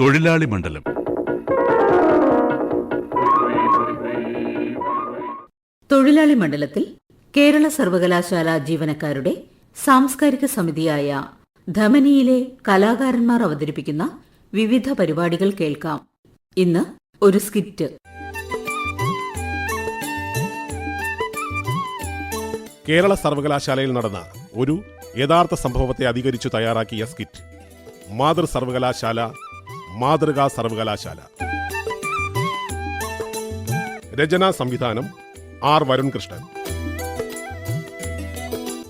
തൊഴിലാളി മണ്ഡലം. തൊഴിലാളി മണ്ഡലത്തിൽ കേരള സർവകലാശാല ജീവനക്കാരുടെ സാംസ്കാരിക സമിതിയായ ധമനിയിലെ കലാകാരന്മാർ അവതരിപ്പിക്കുന്ന വിവിധ പരിപാടികൾ കേൾക്കാം. ഇന്ന് ഒരു സ്കിറ്റ്. കേരള സർവകലാശാലയിൽ നടന്ന ഒരു യഥാർത്ഥ സംഭവത്തെ അധികരിച്ചു തയ്യാറാക്കിയ സ്കിറ്റ്. മാതൃ സർവകലാശാല, മാതൃകാ സർവകലാശാല. രചനാ സംവിധാനം ആർ വരുൺകൃഷ്ണൻ.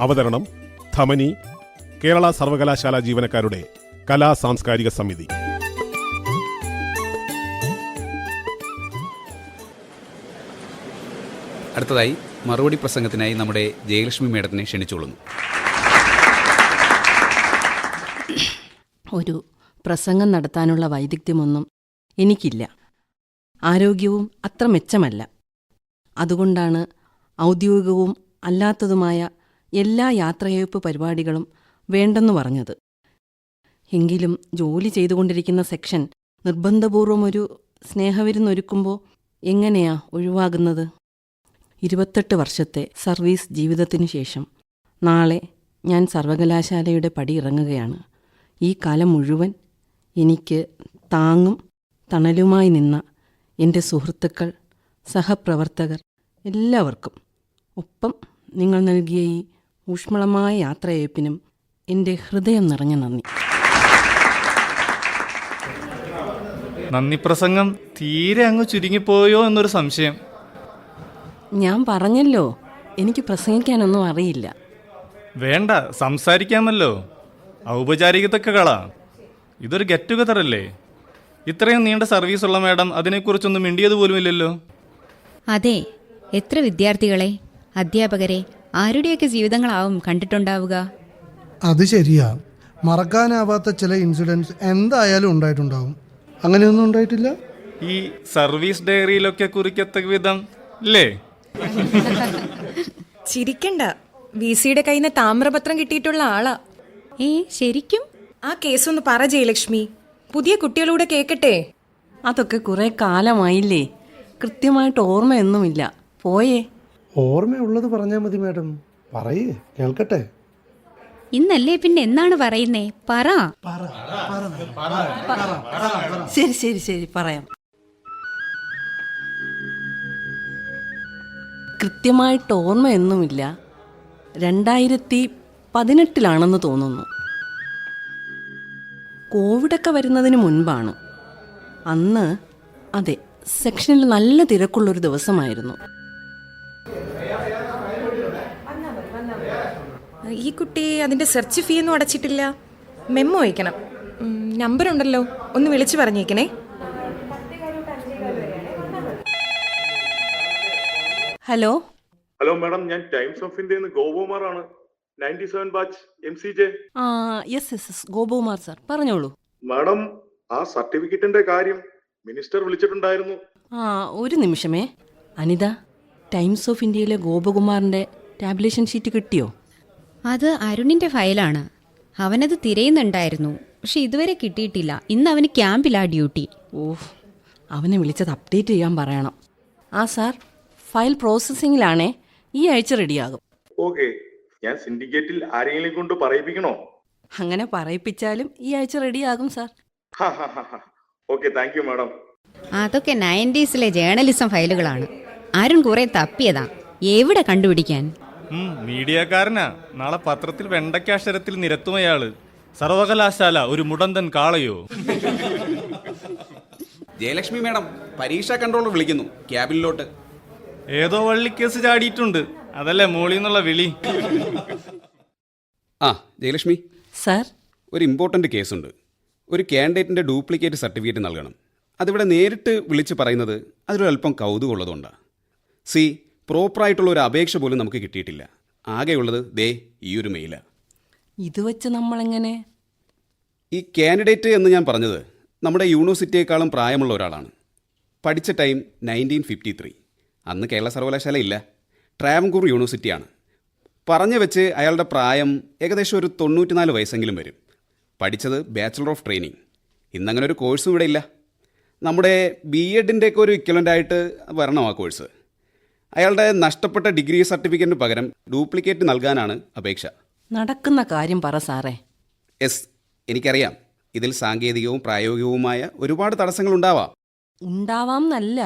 അവതരണം ധമനി, കേരള സർവകലാശാല ജീവനക്കാരുടെ കലാ സാംസ്കാരിക സമിതി. അടുത്തതായി മറുപടി പ്രസംഗത്തിനായി നമ്മുടെ ജയലക്ഷ്മി മേഡത്തിനെ ക്ഷണിച്ചോളുന്നു. ഒരു പ്രസംഗം നടത്താനുള്ള വൈദഗ്ധ്യമൊന്നും എനിക്കില്ല. ആരോഗ്യവും അത്ര മെച്ചമല്ല. അതുകൊണ്ടാണ് ഔദ്യോഗികവും അല്ലാത്തതുമായ എല്ലാ യാത്രയയപ്പ് പരിപാടികളും വേണ്ടെന്നു പറഞ്ഞത്. എങ്കിലും ജോലി ചെയ്തുകൊണ്ടിരിക്കുന്ന സെക്ഷൻ നിർബന്ധപൂർവം ഒരു സ്നേഹവിരുന്നൊരുക്കുമ്പോൾ എങ്ങനെയാ ഒഴിവാകുന്നത്? 28 വർഷത്തെ സർവീസ് ജീവിതത്തിനു ശേഷം നാളെ ഞാൻ സർവകലാശാലയുടെ പടി ഇറങ്ങുകയാണ്. ഈ കാലം മുഴുവൻ എനിക്ക് താങ്ങും തണലുമായി നിന്ന എൻ്റെ സുഹൃത്തുക്കൾ, സഹപ്രവർത്തകർ എല്ലാവർക്കും, ഒപ്പം നിങ്ങൾ നൽകിയ ഈ ഊഷ്മളമായ യാത്രയയപ്പിനും എൻ്റെ ഹൃദയം നിറഞ്ഞ നന്ദി. നന്ദി പ്രസംഗം തീരെ അങ്ങ് ചുരുങ്ങിപ്പോയോ എന്നൊരു സംശയം. ഞാൻ പറഞ്ഞല്ലോ, എനിക്ക് പ്രസംഗിക്കാനൊന്നും അറിയില്ല. വേണ്ട, സംസാരിക്കാമല്ലോ. ഔപചാരികതൊക്കെ കളാ. ഇതൊരു ഗെറ്റ് ടുഗദർ അല്ലേ? ഇത്രയും നീണ്ട സർവീസുള്ള മാഡം അതിനെക്കുറിച്ചൊന്നും മിണ്ടിയത് പോലുമില്ലല്ലോ. അതെ, എത്ര വിദ്യാർത്ഥികളെ, അധ്യാപകരെ, ആരുടെയൊക്കെ ജീവിതങ്ങളാവും കണ്ടിട്ടുണ്ടാവുക. അത് ശരിയാ. മറക്കാനാവാത്ത ചില ഇൻസിഡൻസ് എന്തായാലും ഉണ്ടായിട്ടുണ്ടാവും. അങ്ങനെയൊന്നും ഉണ്ടായിട്ടില്ല? ഈ സർവീസ് ഡയറിയിലൊക്കെ കുറിക്കത്തക്ക വിധം അല്ലേ? ചിരിക്കണ്ട, വി സിയുടെ കയ്യിൽ നിന്ന് താമ്രപത്രം കിട്ടിയിട്ടുള്ള ആളാ. ശരിക്കും? ആ കേസൊന്ന് പറ ജയലക്ഷ്മി, പുതിയ കുട്ടികളൂടെ കേക്കട്ടെ. അതൊക്കെ കുറെ കാലമായില്ലേ, കൃത്യമായിട്ട് ഓർമ്മയൊന്നുമില്ല. പോയേ. ഓർമ്മയുള്ളത് പറഞ്ഞാൽ മതി മാഡം. പറയേ, കേൾക്കട്ടെ. ഇന്നല്ലേ പിന്നെ എന്നാണ് പറയുന്നേ? പറ. ശരി ശരി ശരി പറയാം. കൃത്യമായിട്ട് ഓർമ്മയൊന്നുമില്ല. 2018 തോന്നുന്നു. കോവിഡൊക്കെ വരുന്നതിന് മുൻപാണ്. അന്ന് അതെ, സെക്ഷനിൽ നല്ല തിരക്കുള്ളൊരു ദിവസമായിരുന്നു. ഈ കുട്ടി അതിന്റെ സെർച്ച് ഫീ ഒന്നും അടച്ചിട്ടില്ല. മെമ്മോ അയക്കണം. നമ്പർ ഉണ്ടല്ലോ, ഒന്ന് വിളിച്ചു പറഞ്ഞേക്കണേ. ഹലോ ഹലോ മാഡം, ഞാൻ ടൈംസ് ഓഫ് ഇന്ത്യയിൽ നിന്ന് ഗോപകുമാറാണ്. 97 batch MCJ. Yes Gopakumar sir, പറഞ്ഞോളൂ. മാഡം, ആ സർട്ടിഫിക്കറ്റിന്റെ കാര്യം മിനിസ്റ്റർ വിളിച്ചിട്ടുണ്ടായിരുന്നു. ഒരു നിമിഷമേ. അനിത, ടൈംസ് ഓഫ് ഇന്ത്യയിലെ ഗോപകുമാറിന്റെ ടാബ്ലേഷൻ ഷീറ്റ് കിട്ടിയോ? അത് അരുണിന്റെ ഫയലാണ്. അവനത് തിരയുന്നുണ്ടായിരുന്നു, പക്ഷെ ഇതുവരെ കിട്ടിയിട്ടില്ല. ഇന്ന് അവന് ക്യാമ്പിലാ ഡ്യൂട്ടി. അവനെ വിളിച്ചത് അപ്ഡേറ്റ് ചെയ്യാൻ പറയണം. സാർ, ഫയൽ പ്രോസസ്സിംഗിലാണേ, ഈ ആഴ്ച റെഡിയാകും. ഓക്കെ, ഞാൻ സിൻഡിക്കേറ്റിൽ ആരെങ്കിലും കൊണ്ട് പറയിപ്പിക്കണോ? അങ്ങനെ പറയിപ്പിച്ചാലും ഈ ആഴ്ച റെഡിയാകും sir. Okay, thank you madam. അതൊക്കെ 90s ജേർണലിസം ഫയലുകളാണ്. അരുൺ കുറെ തപ്പിയതാ, എവിടെ കണ്ടുപിടിക്കാൻ. മീഡിയക്കാരനാ. നാളെ പത്രത്തിൽ വെണ്ടയ്ക്കാക്ഷരത്തിൽ നിരത്തുമയാള്. സർവകലാശാല ഒരു മുടന്തൻ കാളയോ? ജയലക്ഷ്മി മേഡം, പരീക്ഷാ കൺട്രോളർ വിളിക്കുന്നു ക്യാബിനിലോട്ട്. ഏതോ വള്ളിക്കേസ് ചാടിയിട്ടുണ്ട്, അതല്ലേ മോളിൽ നിന്നുള്ള വിളി. ജയലക്ഷ്മി സാർ, ഒരു ഇമ്പോർട്ടൻ്റ് കേസുണ്ട്. ഒരു കാൻഡിഡേറ്റിൻ്റെ ഡ്യൂപ്ലിക്കേറ്റ് സർട്ടിഫിക്കറ്റ് നൽകണം. അതിവിടെ നേരിട്ട് വിളിച്ച് പറയുന്നത് അതിലൊരല്പം കൗതുകമുള്ളതുകൊണ്ടാണ്. പ്രോപ്പറായിട്ടുള്ള ഒരു അപേക്ഷ പോലും നമുക്ക് കിട്ടിയിട്ടില്ല. ആകെയുള്ളത് ഈ ഒരു മെയിലാണ്. ഇത് വെച്ച് നമ്മളെങ്ങനെ? ഈ കാൻഡിഡേറ്റ് എന്ന് ഞാൻ പറഞ്ഞത് നമ്മുടെ യൂണിവേഴ്സിറ്റിയേക്കാളും പ്രായമുള്ള ഒരാളാണ്. പഠിച്ച ടൈം 1953. അന്ന് കേരള സർവകലാശാല ഇല്ല, ട്രാവൻകൂർ യൂണിവേഴ്സിറ്റിയാണ്. പറഞ്ഞു വെച്ച് അയാളുടെ പ്രായം ഏകദേശം ഒരു 94 വയസ്സെങ്കിലും വരും. പഠിച്ചത് ബാച്ചിലർ ഓഫ് ട്രെയിനിങ്. ഇന്നങ്ങനെ ഒരു കോഴ്സും ഇവിടെ ഇല്ല. നമ്മുടെ BEdൻ്റെയൊക്കെ ഒരു ഇക്വലൻ്റായിട്ട് വരണം ആ കോഴ്സ്. അയാളുടെ നഷ്ടപ്പെട്ട ഡിഗ്രി സർട്ടിഫിക്കറ്റിന് പകരം ഡ്യൂപ്ലിക്കേറ്റ് നൽകാനാണ് അപേക്ഷ. നടക്കുന്ന കാര്യം പറ സാറേ. യെസ്, എനിക്കറിയാം. ഇതിൽ സാങ്കേതികവും പ്രായോഗികവുമായ ഒരുപാട് തടസ്സങ്ങളുണ്ടാവാം. ഉണ്ടാവാം എന്നല്ല,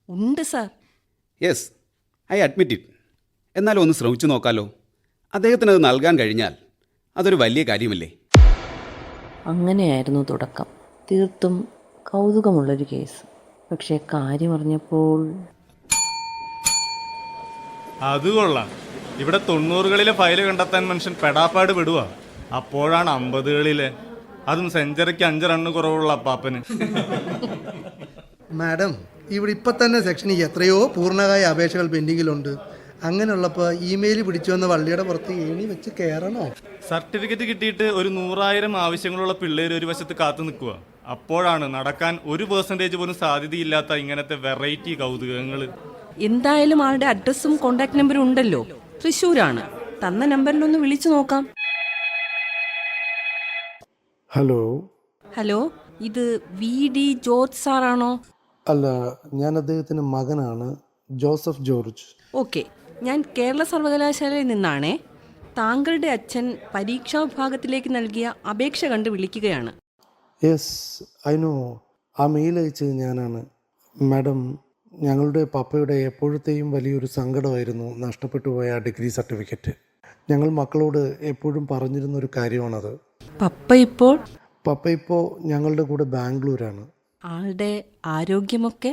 ഉണ്ട് sir. Yes, I admit it. എന്നാലും ഒന്ന് ശ്രമിച്ചു നോക്കാമല്ലോ. അദ്ദേഹത്തിന് അത് നൽകാൻ കഴിഞ്ഞാൽ അതൊരു വലിയ കാര്യമല്ലേ? അങ്ങനെയായിരുന്നു തുടക്കം. തീർത്തും കൗതുകമുള്ളൊരു കേസ്. പക്ഷേ കാര്യം അറിഞ്ഞപ്പോൾ അത് കൊള്ളാം. ഇവിടെ 90കളിലെ ഫയല് കണ്ടെത്താൻ മനുഷ്യൻ പെടാപ്പാട് വിടുക. അപ്പോഴാണ് 50കളിലെ, അതും സെഞ്ചുറിക്ക് 5 റണ്ണ് കുറവുള്ള അപ്പാപ്പന്. മാഡം, ഇവിടെ ഇപ്പം തന്നെ സെക്ഷനിൽ എത്രയോ പൂർണ്ണകായ അപേക്ഷകൾ പെൻഡിങ്ങിലുണ്ട്. അങ്ങനെയുള്ളപ്പോൾ ഇമെയിൽ പിടിച്ചു വന്ന വള്ളിയുടെ പുറത്ത് ഏണി വെച്ച് കയറണോ? സർട്ടിഫിക്കറ്റ് കിട്ടിയിട്ട് ഒരു 100,000 ആവശ്യങ്ങളുള്ള പിള്ളേർ ഒരു വശത്ത് കാത്തു നിൽക്കുക. അപ്പോഴാണ് നടക്കാൻ 1% പോലും സാധ്യതയില്ലാത്ത ഇങ്ങനത്തെ വെറൈറ്റി കൗതുകങ്ങൾ. എന്തായാലും ആളുടെ അഡ്രസ്സും കോണ്ടാക്ട് നമ്പറും ഉണ്ടല്ലോ. തൃശ്ശൂരാണ്. തന്ന നമ്പറിലൊന്ന് വിളിച്ചു നോക്കാം. ഹലോ. ഹലോ, ഇത് VD ജോർജ് സാറാണോ? അല്ല, ഞാൻ അദ്ദേഹത്തിൻ്റെ മകനാണ്, ജോസഫ് ജോർജ്. ഓക്കെ, ഞാൻ കേരള സർവകലാശാലയിൽ നിന്നാണേ. താങ്കളുടെ അച്ഛൻ പരീക്ഷാ വിഭാഗത്തിലേക്ക് നൽകിയ അപേക്ഷ കണ്ട് വിളിക്കുകയാണ്. Yes, I know. ആ മെയിൽ അയച്ചത് ഞാനാണ്. മാഡം, ഞങ്ങളുടെ പപ്പയുടെ എപ്പോഴത്തെയും വലിയൊരു സങ്കടമായിരുന്നു നഷ്ടപ്പെട്ടു പോയ ആ ഡിഗ്രി സർട്ടിഫിക്കറ്റ്. ഞങ്ങൾ മക്കളോട് എപ്പോഴും പറഞ്ഞിരുന്നൊരു കാര്യമാണത്. പപ്പ ഇപ്പോൾ ഞങ്ങളുടെ കൂടെ ബാംഗ്ലൂരാണ്. ആളുടെ ആരോഗ്യമൊക്കെ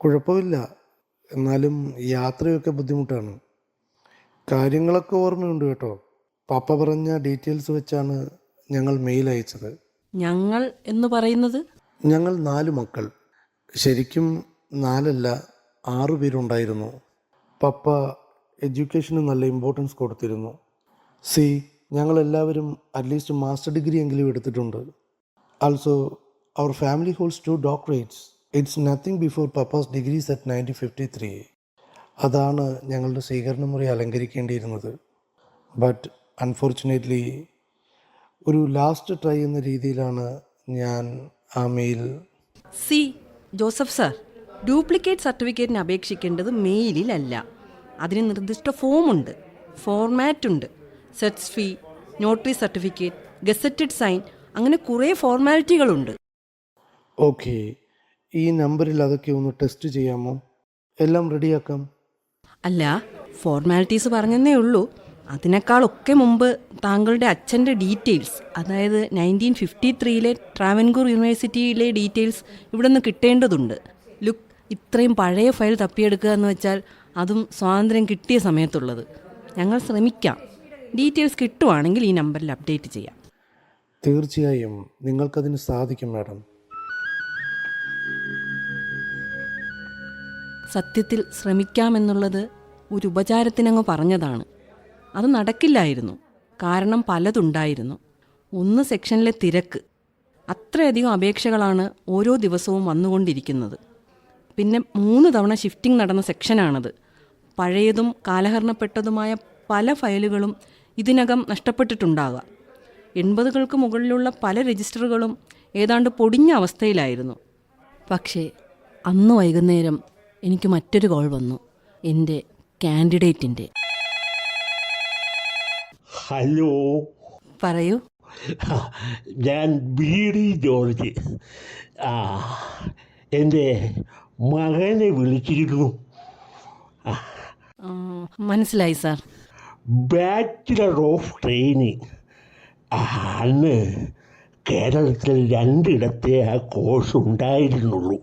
കുഴപ്പമില്ല, എന്നാലും യാത്രയൊക്കെ ബുദ്ധിമുട്ടാണ്. കാര്യങ്ങളൊക്കെ ഓർമ്മയുണ്ട് കേട്ടോ. പപ്പ പറഞ്ഞ ഡീറ്റെയിൽസ് വെച്ചാണ് ഞങ്ങൾ മെയിൽ അയച്ചത്. ഞങ്ങൾ എന്ന് പറയുന്നത്? ഞങ്ങൾ 4 മക്കൾ. ശരിക്കും 4 അല്ല, 6 പേരുണ്ടായിരുന്നു. പപ്പ എഡ്യൂക്കേഷന് നല്ല ഇമ്പോർട്ടൻസ് കൊടുത്തിരുന്നു. ഞങ്ങളെല്ലാവരും അറ്റ്ലീസ്റ്റ് മാസ്റ്റർ ഡിഗ്രി എങ്കിലും എടുത്തിട്ടുണ്ട്. Also our family holds 2 doctorates. It's nothing before papa's degrees at 1953. അതാണ് ഞങ്ങളുടെ സ്വീകരണ മുറി അലങ്കരിക്കേണ്ടിയിരുന്നത്. ബട്ട് അൺഫോർച്ചുനേറ്റ്ലി ഒരു ലാസ്റ്റ് ട്രൈ എന്ന രീതിയിലാണ് ഞാൻ ആ മെയിൽ. ജോസഫ് സാർ, ഡ്യൂപ്ലിക്കേറ്റ് സർട്ടിഫിക്കറ്റിന് അപേക്ഷിക്കേണ്ടത് മെയിലിലല്ല. അതിന് നിർദ്ദിഷ്ട ഫോമുണ്ട്, ഫോർമാറ്റുണ്ട്. Search fee, notary certificate, gazetted sign, അങ്ങനെ കുറേ ഫോർമാലിറ്റികളുണ്ട്. ഓക്കെ, ഈ നമ്പറിൽ അതൊക്കെ ഒന്ന് ടെസ്റ്റ് ചെയ്യാമോ? എല്ലാം റെഡിയാക്കാം. അല്ല, ഫോർമാലിറ്റീസ് പറഞ്ഞതേ ഉള്ളൂ. അതിനേക്കാളൊക്കെ മുമ്പ് താങ്കളുടെ അച്ഛൻ്റെ ഡീറ്റെയിൽസ്, അതായത് 1953 ട്രാവൻകൂർ യൂണിവേഴ്സിറ്റിയിലെ ഡീറ്റെയിൽസ് ഇവിടെ നിന്ന് കിട്ടേണ്ടതുണ്ട്. ലുക്ക്, ഇത്രയും പഴയ ഫയൽ തപ്പിയെടുക്കുക എന്ന് വെച്ചാൽ അതും സ്വാതന്ത്ര്യം കിട്ടിയ സമയത്തുള്ളത്. ഞങ്ങൾ ശ്രമിക്കാം. ഡീറ്റെയിൽസ് കിട്ടുവാണെങ്കിൽ ഈ നമ്പറിൽ അപ്ഡേറ്റ് ചെയ്യാം. തീർച്ചയായും നിങ്ങൾക്കതിന് സാധിക്കും മാഡം. സത്യത്തിൽ ശ്രമിക്കാമെന്നുള്ളത് ഒരു ഉപചാരത്തിനങ്ങ് പറഞ്ഞതാണ്. അത് നടക്കില്ലായിരുന്നു. കാരണം പലതുണ്ടായിരുന്നു. ഒന്ന്, സെക്ഷനിലെ തിരക്ക്. അത്രയധികം അപേക്ഷകളാണ് ഓരോ ദിവസവും വന്നുകൊണ്ടിരിക്കുന്നത്. പിന്നെ 3 തവണ ഷിഫ്റ്റിംഗ് നടന്ന സെക്ഷനാണത്. പഴയതും കാലഹരണപ്പെട്ടതുമായ പല ഫയലുകളും ഇതിനകം നഷ്ടപ്പെട്ടിട്ടുണ്ടാകാം. 80കൾക്ക് മുകളിലുള്ള പല രജിസ്റ്ററുകളും ഏതാണ്ട് പൊടിഞ്ഞ അവസ്ഥയിലായിരുന്നു. പക്ഷേ അന്ന് വൈകുന്നേരം എനിക്ക് മറ്റൊരു കോൾ വന്നു, എൻ്റെ കാൻഡിഡേറ്റിൻ്റെ. ഹലോ, പറയൂ. ഞാൻ BD ജോർജ്. എൻ്റെ മകനെ വിളിച്ചിരുന്നു. മനസ്സിലായി സാർ. Bachelor of training. അന്ന് കേരളത്തിൽ 2 ആ കോഴ്സ് ഉണ്ടായിരുന്നുള്ളൂ.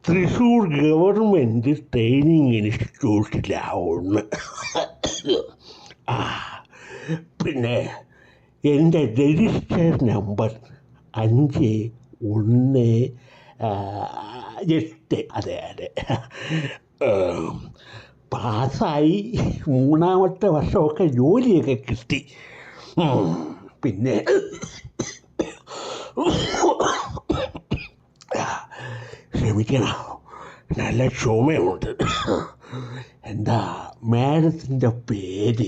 തൃശ്ശൂർ ഗവൺമെൻറ് ട്രെയിനിങ് ഇൻസ്റ്റിറ്റ്യൂട്ടിലാണ് 1. പിന്നെ എൻ്റെ രജിസ്റ്റർ നമ്പർ 518. അതെ. പാസ്സായി 3ാമത്തെ വർഷമൊക്കെ ജോലിയൊക്കെ കിട്ടി. പിന്നെ ക്ഷമിക്കണം, നല്ല ചുമയുണ്ട്. എന്താ മാഡത്തിൻ്റെ പേര്?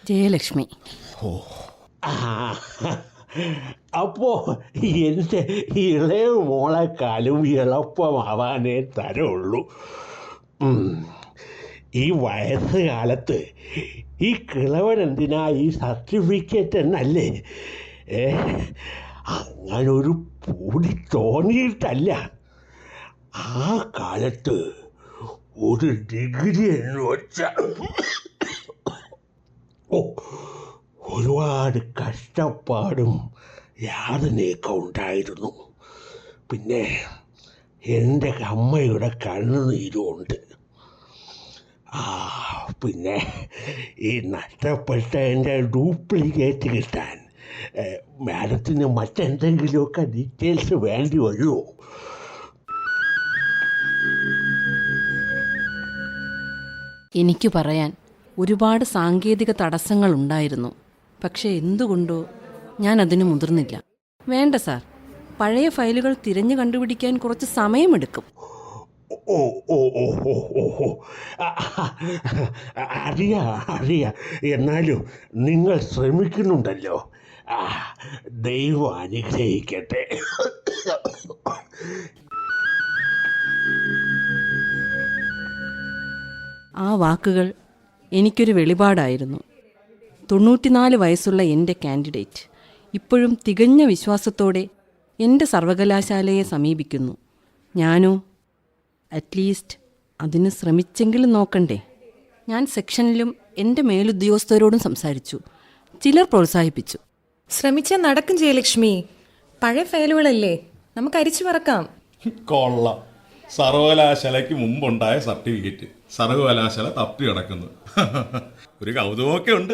ജയലക്ഷ്മി. അപ്പോൾ എൻ്റെ ഇളയ മോളെക്കാളും എളുപ്പമാവാനേ തരുള്ളൂ. ഈ വയസ്സുകാലത്ത് ഈ കിളവനെന്തിനാ ഈ സർട്ടിഫിക്കറ്റ് എന്നല്ലേ? അങ്ങനൊരു പൂതി തോന്നിയിട്ടല്ല. ആ കാലത്ത് ഒരു ഡിഗ്രി എന്ന് വെച്ചാൽ ഒരുപാട് കഷ്ടപ്പാടും യാതനയൊക്കെ ഉണ്ടായിരുന്നു. പിന്നെ എൻ്റെ അമ്മയുടെ കണ്ണുനീരുമുണ്ട്. പിന്നെ ഈ നഷ്ടപ്പെട്ട എൻ്റെ ഡ്യൂപ്ലിക്കേറ്റ് കിട്ടാൻ മാഡത്തിന് മറ്റെന്തെങ്കിലുമൊക്കെ ഡീറ്റെയിൽസ് വേണ്ടി വരുമോ? എനിക്ക് പറയാൻ ഒരുപാട് സാങ്കേതിക തടസ്സങ്ങളുണ്ടായിരുന്നു. പക്ഷേ എന്തുകൊണ്ടോ ഞാൻ അതിന് മുതിർന്നില്ല. വേണ്ട സാർ, പഴയ ഫയലുകൾ തിരഞ്ഞു കണ്ടുപിടിക്കാൻ കുറച്ച് സമയമെടുക്കും. ഓ ഓ ഓ ഓ ഓ ഓ അറിയാം. എന്നാലും നിങ്ങൾ ശ്രമിക്കുന്നുണ്ടല്ലോ. ദൈവം അനുഗ്രഹിക്കട്ടെ. ആ വാക്കുകൾ എനിക്കൊരു വെളിപാടായിരുന്നു. 94 വയസ്സുള്ള എൻ്റെ കാൻഡിഡേറ്റ് ഇപ്പോഴും തികഞ്ഞ വിശ്വാസത്തോടെ എൻ്റെ സർവകലാശാലയെ സമീപിക്കുന്നു. ഞാനോ അറ്റ്ലീസ്റ്റ് അതിന് ശ്രമിച്ചെങ്കിലും നോക്കണ്ടേ? ഞാൻ സെക്ഷനിലും എൻ്റെ മേലുദ്യോഗസ്ഥരോടും സംസാരിച്ചു. ചിലർ പ്രോത്സാഹിപ്പിച്ചു. ശ്രമിച്ചാൽ നടക്കും ജയലക്ഷ്മി. പഴയ ഫയലുകളല്ലേ, നമുക്ക് അരിച്ചു പറക്കാം. കൊള്ളാം. സർവകലാശാലയ്ക്ക് മുമ്പുണ്ടായ സർട്ടിഫിക്കറ്റ് സർവകലാശാല തപ്പി കിടക്കുന്നു. ഒരു കൗതുകമൊക്കെ ഉണ്ട്.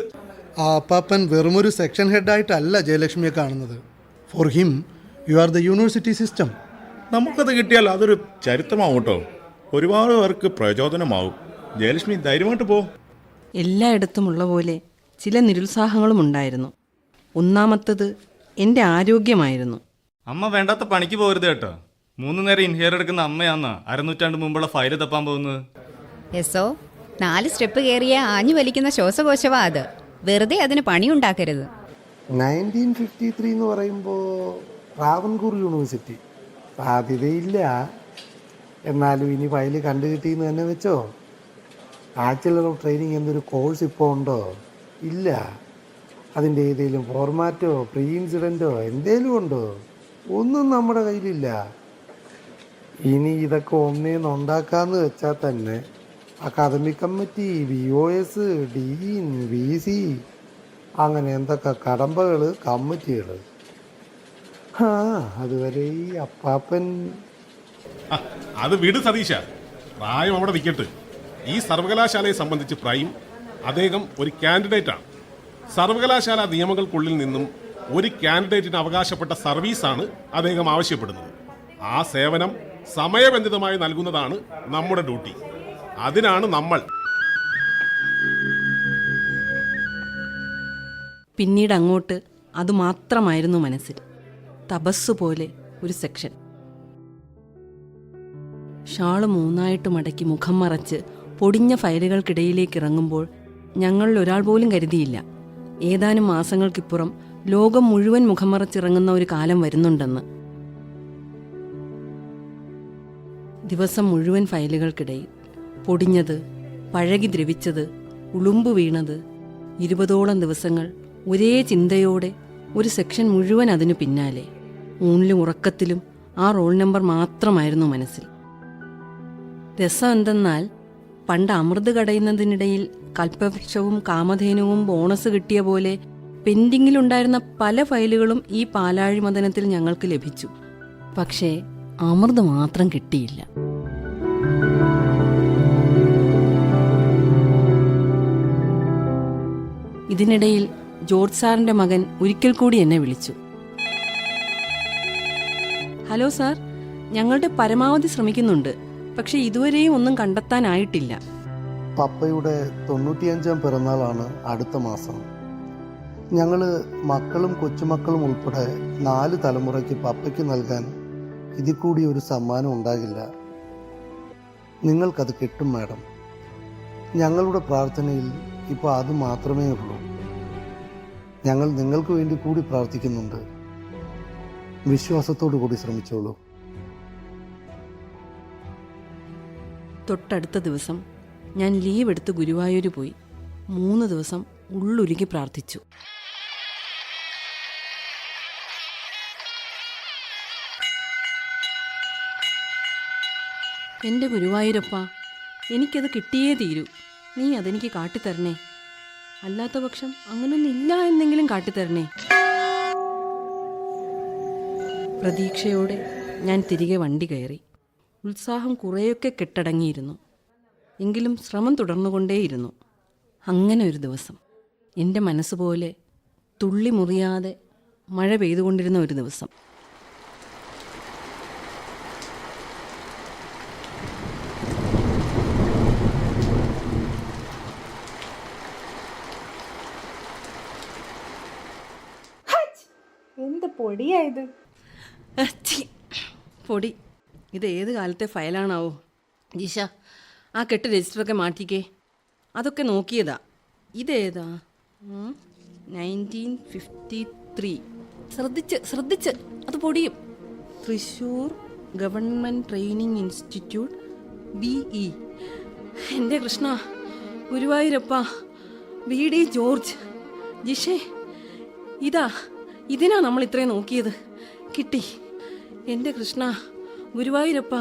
ആ അപ്പാപ്പൻ വെറുമൊരു സെക്ഷൻ ഹെഡായിട്ടല്ല ജയലക്ഷ്മിയെ കാണുന്നത്. For him you are the university system. നമുക്കത് കിട്ടിയാൽ അതൊരു ചരിത്രമാവും കേട്ടോ. ഒരുപാട് പേർക്ക് പ്രചോദനമാവും. ജയലക്ഷ്മി ധൈര്യമായിട്ട് പോ. എല്ലായിടത്തുമുള്ള പോലെ ചില നിരുത്സാഹങ്ങളും ഉണ്ടായിരുന്നു. ഒന്നാമത്തത് എൻ്റെ ആരോഗ്യമായിരുന്നു. അമ്മ വേണ്ടാത്ത പണിക്ക് പോകരുത് കേട്ടോ. 3 നേരം ഇൻഹെയർ എടുക്കുന്ന അമ്മയാന്നാ 1/2 മുമ്പുള്ള ഫയല് തപ്പാൻ പോകുന്നത്. യെസോ, 4 സ്റ്റെപ്പ് കയറിയ ആഞ്ഞു വലിക്കുന്ന ശ്വാസകോശവാ അത്. വെറുതെ അതിന് പണിയുണ്ടാക്കരുത്. 1953 എന്ന് പറയുമ്പോൾ ട്രാവൻകൂർ യൂണിവേഴ്സിറ്റി സാധ്യതയില്ല. എന്നാലും ഇനി ഫയൽ കണ്ടുകിട്ടിയെന്ന് തന്നെ വെച്ചോ. ബാച്ചിലർ ഓഫ് ട്രെയിനിങ് എന്നൊരു കോഴ്സ് ഇപ്പോൾ ഉണ്ടോ? ഇല്ല. അതിൻ്റെ ഏതെങ്കിലും ഫോർമാറ്റോ പ്രീ ഇൻസിഡൻറ്റോ എന്തേലും ഉണ്ടോ? ഒന്നും നമ്മുടെ കയ്യിലില്ല. ഇനി ഇതൊക്കെ ഒന്നേന്ന് ഉണ്ടാക്കാമെന്ന് വെച്ചാൽ തന്നെ academic committee, VOS, Dean, VC, അങ്ങനെ എന്തൊക്കെ കടമ്പകൾ, കമ്മിറ്റികൾ. അതുവരെ ഈ അപ്പാപ്പൻ അത് വിട് സതീശ. പ്രായം അവിടെ നിൽക്കട്ടെ. ഈ സർവകലാശാലയെ സംബന്ധിച്ച് പ്രൈം അദ്ദേഹം ഒരു കാൻഡിഡേറ്റാണ്. സർവകലാശാല നിയമങ്ങൾക്കുള്ളിൽ നിന്നും ഒരു കാൻഡിഡേറ്റിന് അവകാശപ്പെട്ട സർവീസാണ് അദ്ദേഹം ആവശ്യപ്പെടുന്നത്. ആ സേവനം സമയബന്ധിതമായി നൽകുന്നതാണ് നമ്മുടെ ഡ്യൂട്ടി. അതിനാണ് നമ്മൾ. പിന്നീട് അങ്ങോട്ട് അതുമാത്രമായിരുന്നു മനസ്സിൽ. തപസ്സുപോലെ ഒരു സെക്ഷൻ. ഷാള് 3 മടക്കി മുഖം മറച്ച് പൊടിഞ്ഞ ഫയലുകൾക്കിടയിലേക്ക് ഇറങ്ങുമ്പോൾ ഞങ്ങളിൽ ഒരാൾ പോലും കരുതിയില്ല ഏതാനും മാസങ്ങൾക്കിപ്പുറം ലോകം മുഴുവൻ മുഖം മറച്ചിറങ്ങുന്ന ഒരു കാലം വരുന്നുണ്ടെന്ന്. ദിവസം മുഴുവൻ ഫയലുകൾക്കിടയിൽ പൊടിഞ്ഞത്, പഴകി ദ്രവിച്ചത്, ഉളുമ്പ് വീണത്, 20ഓളം ദിവസങ്ങൾ ഒരേ ചിന്തയോടെ ഒരു സെക്ഷൻ മുഴുവൻ അതിനു പിന്നാലെ. ഊണിലും ഉറക്കത്തിലും ആ റോൾ നമ്പർ മാത്രമായിരുന്നു മനസ്സിൽ. രസം എന്തെന്നാൽ പണ്ട് അമൃത് കടയുന്നതിനിടയിൽ കൽപ്പവൃക്ഷവും കാമധേനുവും ബോണസ് കിട്ടിയ പോലെ പെൻഡിങ്ങിലുണ്ടായിരുന്ന പല ഫയലുകളും ഈ പാലാഴി മദനത്തിൽ ഞങ്ങൾക്ക് ലഭിച്ചു. പക്ഷേ അമൃത് മാത്രം കിട്ടിയില്ല. ഇതിനിടയിൽ ജോർജ് സാറിന്റെ മകൻ ഒരിക്കൽ കൂടി എന്നെ വിളിച്ചു. ഹലോ സാർ, ഞങ്ങളുടെ പരമാവധി ശ്രമിക്കുന്നുണ്ട്. പക്ഷെ ഇതുവരെയും ഒന്നും കണ്ടെത്താനായിട്ടില്ല. പപ്പയുടെ 95ാം പിറന്നാളാണ് അടുത്ത മാസം. ഞങ്ങൾ മക്കളും കൊച്ചുമക്കളും ഉൾപ്പെടെ 4 തലമുറയ്ക്ക് പപ്പയ്ക്ക് നൽകാൻ ഇതിൽ കൂടി ഒരു സമ്മാനം ഉണ്ടാകില്ല. നിങ്ങൾക്കത് കിട്ടും മാഡം. ഞങ്ങളുടെ പ്രാർത്ഥനയിൽ ഇപ്പോൾ അത് മാത്രമേ ഉള്ളൂ. ഞങ്ങൾ നിങ്ങൾക്ക് വേണ്ടി കൂടി പ്രാർത്ഥിക്കുന്നുണ്ട്. വിശ്വാസത്തോടു കൂടി ശ്രമിച്ചോളൂ. തൊട്ടടുത്ത ദിവസം ഞാൻ ലീവ് എടുത്ത് ഗുരുവായൂർ പോയി 3 ദിവസം ഉള്ളുരുകി പ്രാർത്ഥിച്ചു. എൻ്റെ ഗുരുവായൂരപ്പ, എനിക്കത് കിട്ടിയേ തീരൂ. നീ അതെനിക്ക് കാട്ടിത്തരണേ. അല്ലാത്ത പക്ഷം അങ്ങനൊന്നില്ല എന്നെങ്കിലും കാട്ടിത്തരണേ. പ്രതീക്ഷയോടെ ഞാൻ തിരികെ വണ്ടി കയറി. ഉത്സാഹം കുറേയൊക്കെ കെട്ടടങ്ങിയിരുന്നു. എങ്കിലും ശ്രമം തുടർന്നുകൊണ്ടേയിരുന്നു. അങ്ങനെ ഒരു ദിവസം, എൻ്റെ മനസ്സുപോലെ തുള്ളി മുറിയാതെ മഴ പെയ്തുകൊണ്ടിരുന്ന ഒരു ദിവസം. എന്ത് പൊടിയായത്? പൊടി. ഇത് ഏത് കാലത്തെ ഫയലാണാവോ? ജിഷ, ആ കെട്ട് രജിസ്റ്ററൊക്കെ മാറ്റിക്കേ. അതൊക്കെ നോക്കിയതാ. ഇതേതാ? 1953. ശ്രദ്ധിച്ച് അത് പൊടിയും. Thrissur government training institute BE. എൻ്റെ കൃഷ്ണ, ഗുരുവായൂരപ്പ, VD ജോർജ്. ജിഷേ, ഇതിനാ നമ്മൾ ഇത്രയും നോക്കിയത്. കിട്ടി. എൻ്റെ കൃഷ്ണ, ഗുരുവായൂരപ്പ.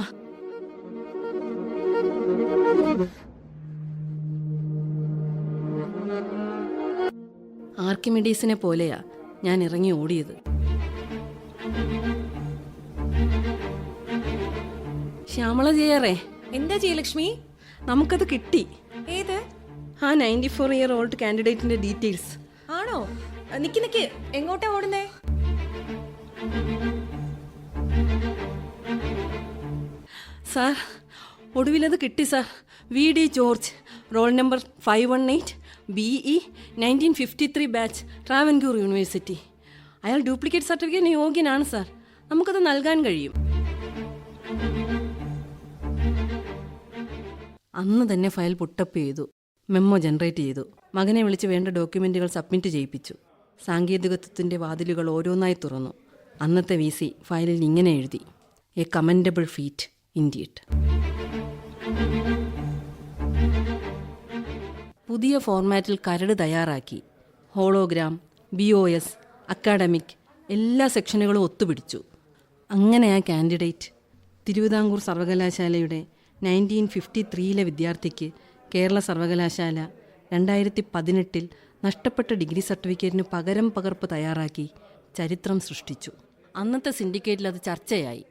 ആർക്കിമിഡീസിനെ പോലെയാ ഞാൻ ഇറങ്ങി ഓടിയത്. ശ്യാമള ചെയ്യാറേ. എന്താ ജയലക്ഷ്മി? നമുക്കത് കിട്ടി. ഏത്? ആ 94-year-old കാൻഡിഡേറ്റിന്റെ ഡീറ്റെയിൽസ്. ആണോ? നിക്ക്, എങ്ങോട്ടാ ഓടുന്നേ? സാർ, ഒടുവിലത് കിട്ടി sir. VD George, roll number 518, BE, 1953 batch, Travancore university. അയാൾ ഡ്യൂപ്ലിക്കേറ്റ് സർട്ടിഫിക്കറ്റിന് യോഗ്യനാണ് സാർ. നമുക്കത് നൽകാൻ കഴിയും. അന്ന് തന്നെ ഫയൽ പുട്ടപ്പ് ചെയ്തു, മെമ്മോ ജനറേറ്റ് ചെയ്തു, മകനെ വിളിച്ച് വേണ്ട ഡോക്യുമെൻറ്റുകൾ സബ്മിറ്റ് ചെയ്യിപ്പിച്ചു. സാങ്കേതികത്വത്തിൻ്റെ വാതിലുകൾ ഓരോന്നായി തുറന്നു. അന്നത്തെ VC ഫയലിൽ ഇങ്ങനെ എഴുതി: എ കമൻഡബിൾ ഫീറ്റ് ഇൻഡീഡ്. പുതിയ ഫോർമാറ്റിൽ കരട് തയ്യാറാക്കി. ഹോളോഗ്രാം, BOS, അക്കാഡമിക് എല്ലാ സെക്ഷനുകളും ഒത്തുപിടിച്ചു. അങ്ങനെ ആ കാൻഡിഡേറ്റ് തിരുവിതാംകൂർ സർവകലാശാലയുടെ 1953 വിദ്യാർത്ഥിക്ക് കേരള സർവകലാശാല 2018 നഷ്ടപ്പെട്ട ഡിഗ്രി സർട്ടിഫിക്കറ്റിന് പകരം പകർപ്പ് തയ്യാറാക്കി ചരിത്രം സൃഷ്ടിച്ചു. അന്നത്തെ സിൻഡിക്കേറ്റിൽ അത് ചർച്ചയായി.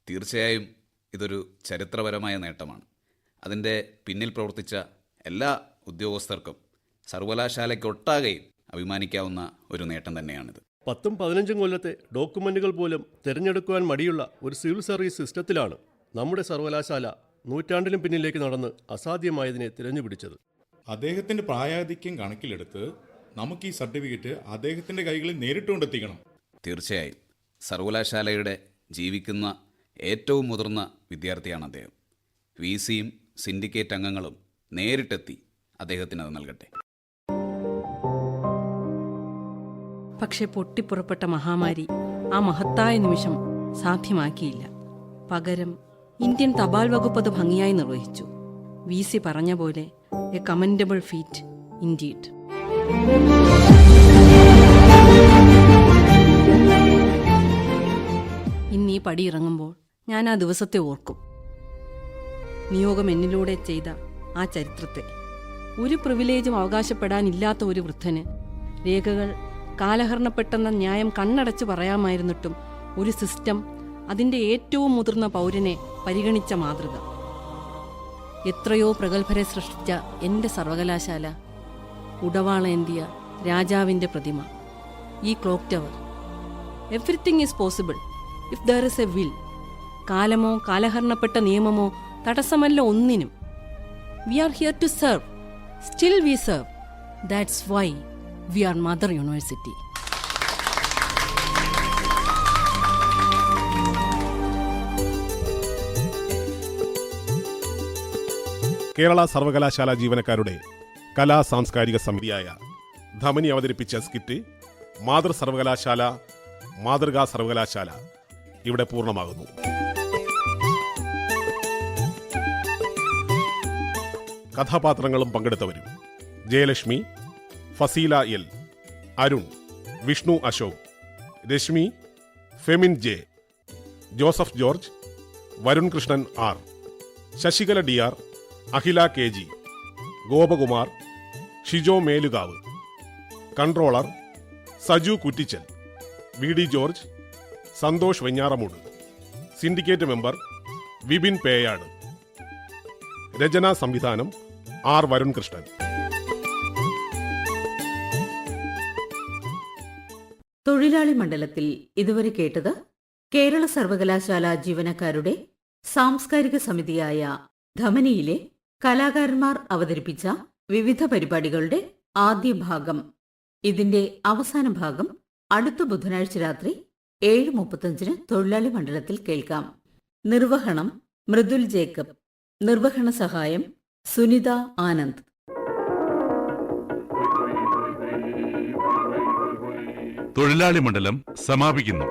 തീർച്ചയായും ഇതൊരു ചരിത്രപരമായ നേട്ടമാണ്. അതിൻ്റെ പിന്നിൽ പ്രവർത്തിച്ച എല്ലാ ഉദ്യോഗസ്ഥർക്കും സർവകലാശാലയ്ക്കൊട്ടാകെയും അഭിമാനിക്കാവുന്ന ഒരു നേട്ടം തന്നെയാണിത്. 10-15 കൊല്ലത്തെ ഡോക്യുമെന്റുകൾ പോലും തിരഞ്ഞെടുക്കുവാൻ മടിയുള്ള ഒരു സിവിൽ സർവീസ് സിസ്റ്റത്തിലാണ് നമ്മുടെ സർവകലാശാല നൂറ്റാണ്ടിലും പിന്നിലേക്ക് നടന്ന് അസാധ്യമായതിനെ തിരഞ്ഞുപിടിച്ചത്. അദ്ദേഹത്തിന്റെ പ്രായാധിക്യം കണക്കിലെടുത്ത് നമുക്ക് ഈ സർട്ടിഫിക്കറ്റ് അദ്ദേഹത്തിന്റെ കൈകളിൽ നേരിട്ടുകൊണ്ടെത്തിക്കണം. തീർച്ചയായും സർവകലാശാലയുടെ ജീവിക്കുന്ന ഏറ്റവും മുതിർന്ന വിദ്യാർത്ഥിയാണ് അദ്ദേഹം. VCയും സിൻഡിക്കേറ്റ് അംഗങ്ങളും നേരിട്ടെത്തി അദ്ദേഹത്തിന് അത് നൽകട്ടെ. പക്ഷെ പൊട്ടിപ്പുറപ്പെട്ട മഹാമാരി ആ മഹത്തായ നിമിഷം സാധ്യമാക്കിയില്ല. പകരം ഇന്ത്യൻ തപാൽ വകുപ്പ് അത് ഭംഗിയായി നിർവഹിച്ചു. VC പറഞ്ഞ പോലെ എ കമൻഡബിൾ ഫീറ്റ് ഇൻഡീഡ്. ഇന്ന് ഈ പടി ഇറങ്ങുമ്പോൾ ഞാൻ ആ ദിവസത്തെ ഓർക്കും. നിയോഗം എന്നിലൂടെ ചെയ്ത ആ ചരിത്രത്തെ. ഒരു പ്രിവിലേജും അവകാശപ്പെടാനില്ലാത്ത ഒരു വൃദ്ധന് രേഖകൾ കാലഹരണപ്പെട്ടെന്ന ന്യായം കണ്ണടച്ച് പറയാമായിരുന്നിട്ടും ഒരു സിസ്റ്റം അതിൻ്റെ ഏറ്റവും മുതിർന്ന പൗരനെ പരിഗണിച്ച മാതൃക. എത്രയോ പ്രഗത്ഭരെ സൃഷ്ടിച്ച എൻ്റെ സർവകലാശാല, ഉടവാളേന്തിയ രാജാവിൻ്റെ പ്രതിമ, ഈ clock tower. Everything is possible if there is a will. കാലമോ കാലഹരണപ്പെട്ട നിയമമോ തടസ്സമല്ല ഒന്നിനും. We are here to serve. Still we serve. That's why we are mother university. Kerala സർവകലാശാല ജീവനക്കാരുടെ കലാ സാംസ്കാരിക സമിതിയായ ധമനി അവതരിപ്പിച്ച സ്കിറ്റ് മാതൃ സർവകലാശാല മാതൃകാ സർവകലാശാല ഇവിടെ പൂർണ്ണമാകുന്നു. കഥാപാത്രങ്ങളും പങ്കെടുത്തവരും: Jayalakshmi, Fazeela L, Arun, Vishnu Ashok, Reshmi, Femin J, Joseph George, Varun Krishnan R, Sasikala D R, Akhila K G, Gopakumar, Shijo Melukavu. Controller Saju Kuttichal, V D George, Santhosh Venjaramoodu. Syndicate member Vipin Peyad. രചനാ സംവിധാനം ആർ വരുൺ കൃഷ്ണൻ. തൊഴിലാളി മണ്ഡലത്തിൽ ഇതുവരെ കേട്ടത് കേരള സർവകലാശാല ജീവനക്കാരുടെ സാംസ്കാരിക സമിതിയായ ധമനിയിലെ കലാകാരന്മാർ അവതരിപ്പിച്ച വിവിധ പരിപാടികളുടെ ആദ്യ ഭാഗം. ഇതിന്റെ അവസാന ഭാഗം അടുത്ത ബുധനാഴ്ച രാത്രി 7:35 തൊഴിലാളി മണ്ഡലത്തിൽ കേൾക്കാം. നിർവഹണം മൃദുൽ ജേക്കബ്. നിർവഹണ സഹായം സുനിത ആനന്ദ്. തൊഴിലാളി മണ്ഡലം സമാപിക്കുന്നു.